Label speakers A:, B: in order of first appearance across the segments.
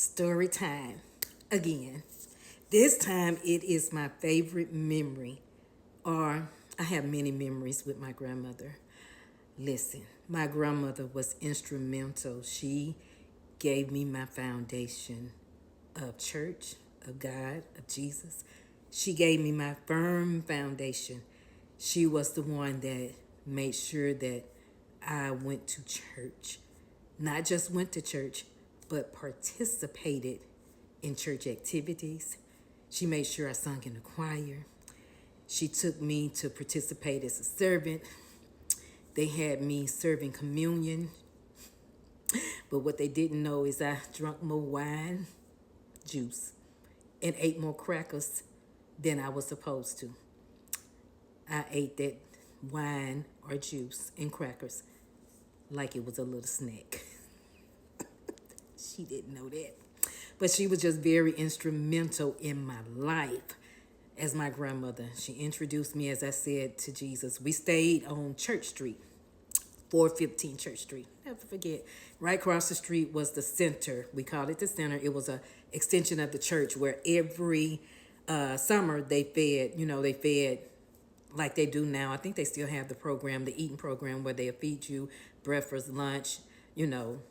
A: Story time again. This time it is my favorite memory, or I have many memories with my grandmother. Listen, my grandmother was instrumental. She gave me my foundation of church, of God, of Jesus. She gave me my firm foundation. She was the one that made sure that I went to church. Not just went to church, but participated in church activities. She made sure I sung in the choir. She took me to participate as a servant. They had me serving communion, but what they didn't know is I drank more wine, juice, and ate more crackers than I was supposed to. I ate that wine or juice and crackers like it was a little snack. She didn't know that. But she was just very instrumental in my life as my grandmother. She introduced me, as I said, to Jesus. We stayed on Church Street, 415 Church Street. Never forget. Right across the street was the center. We called it the center. It was a extension of the church where every summer they fed like they do now. I think they still have the program, the eating program, where they'll feed you breakfast, lunch, you know,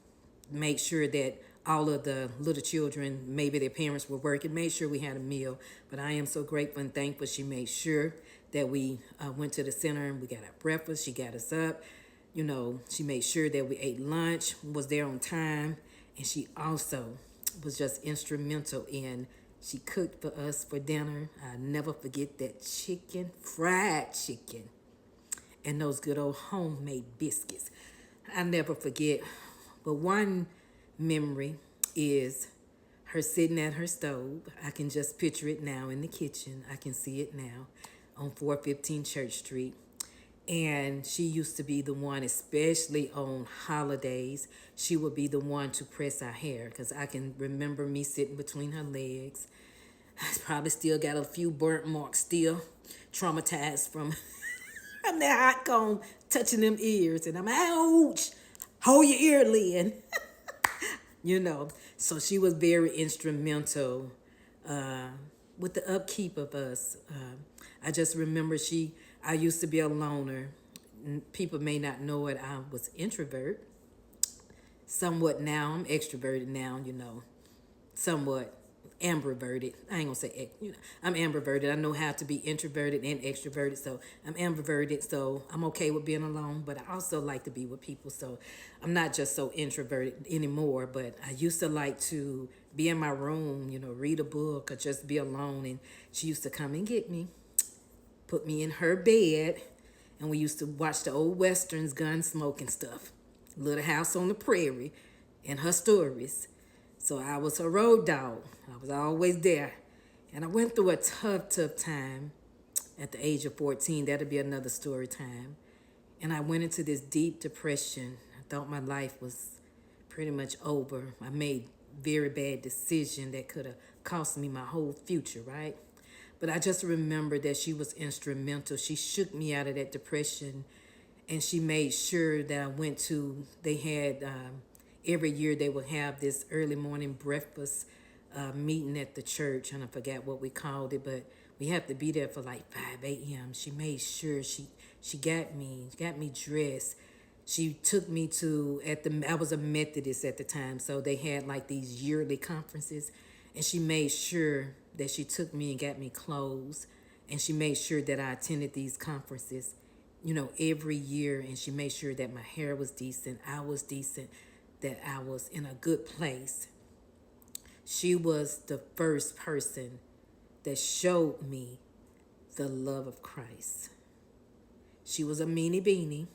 A: make sure that all of the little children, maybe their parents were working, made sure we had a meal. But I am so grateful and thankful she made sure that we went to the center and we got our breakfast. She got us up. You know, she made sure that we ate lunch, was there on time. And she also was just instrumental in, she cooked for us for dinner. I'll never forget that chicken, fried chicken, and those good old homemade biscuits. I'll never forget. But one memory is her sitting at her stove. I can just picture it now in the kitchen. I can see it now on 415 Church Street. And she used to be the one, especially on holidays, she would be the one to press our hair, because I can remember me sitting between her legs. I probably still got a few burnt marks, still traumatized from, from that hot comb touching them ears. And I'm, ouch, hold your ear, Lynn. You know, so she was very instrumental with the upkeep of us. I just remember I used to be a loner. People may not know it. I was introvert. Somewhat now, I'm extroverted now, you know, somewhat ambiverted. I ain't gonna say, I'm ambiverted. I know how to be introverted and extroverted. So I'm ambiverted. So I'm okay with being alone, but I also like to be with people. So I'm not just so introverted anymore, but I used to like to be in my room, you know, read a book or just be alone. And she used to come and get me, put me in her bed, and we used to watch the old westerns, gun smoke and stuff. Little House on the Prairie and her stories. So I was her road dog. I was always there. And I went through a tough time at the age of 14. That'll be another story time. And I went into this deep depression. I thought my life was pretty much over. I made very bad decision that could have cost me my whole future, right? But I just remember that she was instrumental. She shook me out of that depression, and she made sure that I went to, they had, every year they would have this early morning breakfast meeting at the church, and I forgot what we called it, but we have to be there for like 5 a.m. She made sure she got me dressed. She took me to, I was a Methodist at the time, so they had like these yearly conferences, and she made sure that she took me and got me clothes, and she made sure that I attended these conferences, you know, every year, and she made sure that my hair was decent, I was decent, that I was in a good place. She was the first person that showed me the love of Christ. She was a meanie beanie.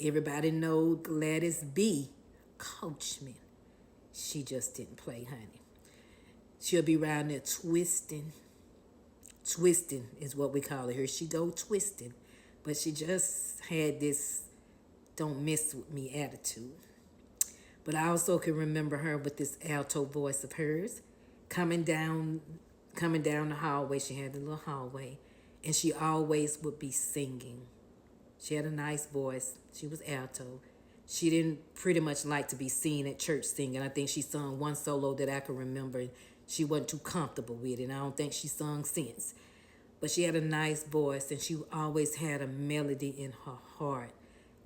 A: Everybody know Gladys B. Coachman. She just didn't play, honey. She'll be around there twisting. Twisting is what we call it. Here she go twisting. But she just had this don't mess with me attitude. But I also can remember her with this alto voice of hers coming down the hallway. She had a little hallway, and she always would be singing. She had a nice voice. She was alto. She didn't pretty much like to be seen at church singing. I think she sung one solo that I can remember. She wasn't too comfortable with it. And I don't think she sung since. But she had a nice voice, and she always had a melody in her heart.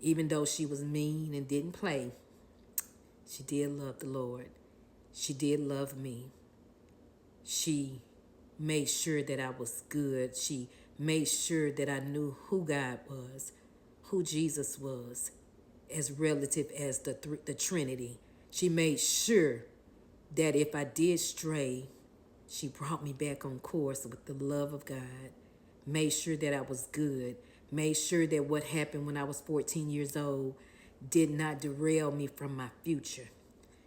A: Even though she was mean and didn't play, she did love the Lord. She did love me. She made sure that I was good. She made sure that I knew who God was, who Jesus was, as relative as the Trinity. She made sure that if I did stray, she brought me back on course with the love of God, made sure that I was good, made sure that what happened when I was 14 years old did not derail me from my future.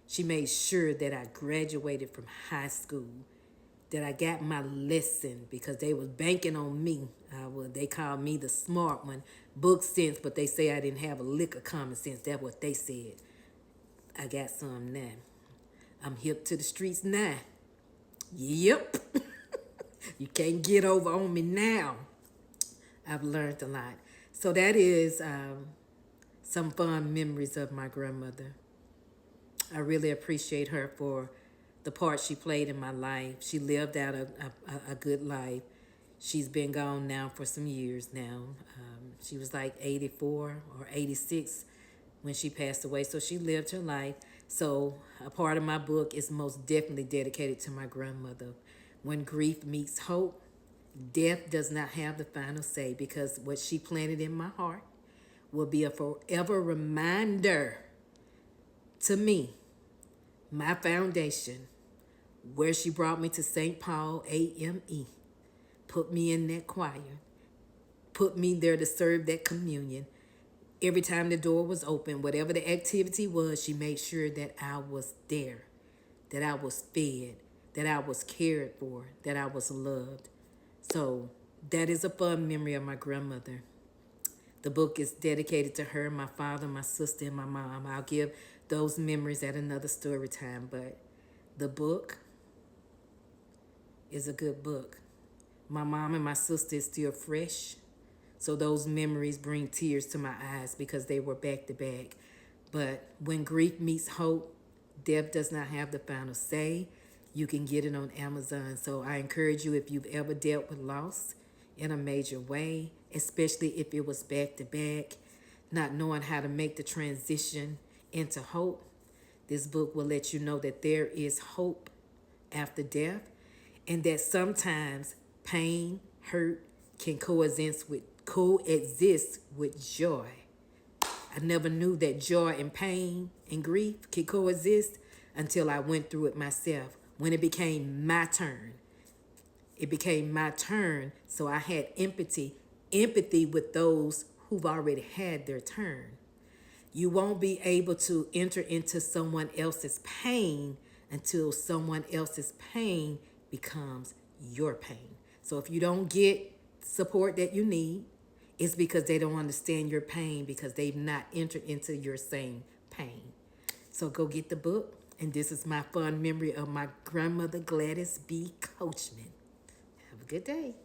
A: She made sure that I graduated from high school, that I got my lesson because they was banking on me. They called me the smart one, book sense, but they say I didn't have a lick of common sense. That's what they said. I got some now. I'm hip to the streets now. Yep. You can't get over on me now. I've learned a lot. So that is some fun memories of my grandmother. I really appreciate her for the part she played in my life. She lived out a good life. She's been gone now for some years now. She was like 84 or 86 when she passed away. So she lived her life. So a part of my book is most definitely dedicated to my grandmother. When grief meets hope, death does not have the final say, because what she planted in my heart will be a forever reminder to me, my foundation, where she brought me to St. Paul AME, put me in that choir, put me there to serve that communion. Every time the door was open, whatever the activity was, she made sure that I was there, that I was fed, that I was cared for, that I was loved. So that is a fun memory of my grandmother. The book is dedicated to her, my father, my sister, and my mom. I'll give those memories at another story time, but the book is a good book. My mom and my sister is still fresh, so those memories bring tears to my eyes because they were back to back. But when grief meets hope, death does not have the final say. You can get it on Amazon. So I encourage you, if you've ever dealt with loss in a major way, especially if it was back to back, not knowing how to make the transition into hope, this book will let you know that there is hope after death, and that sometimes pain, hurt can coexist with joy. I never knew that joy and pain and grief could coexist until I went through it myself. When it became my turn, so I had empathy with those who've already had their turn. You won't be able to enter into someone else's pain until someone else's pain becomes your pain. So if you don't get support that you need, it's because they don't understand your pain, because they've not entered into your same pain. So go get the book. And this is my fun memory of my grandmother, Gladys B. Coachman. Have a good day.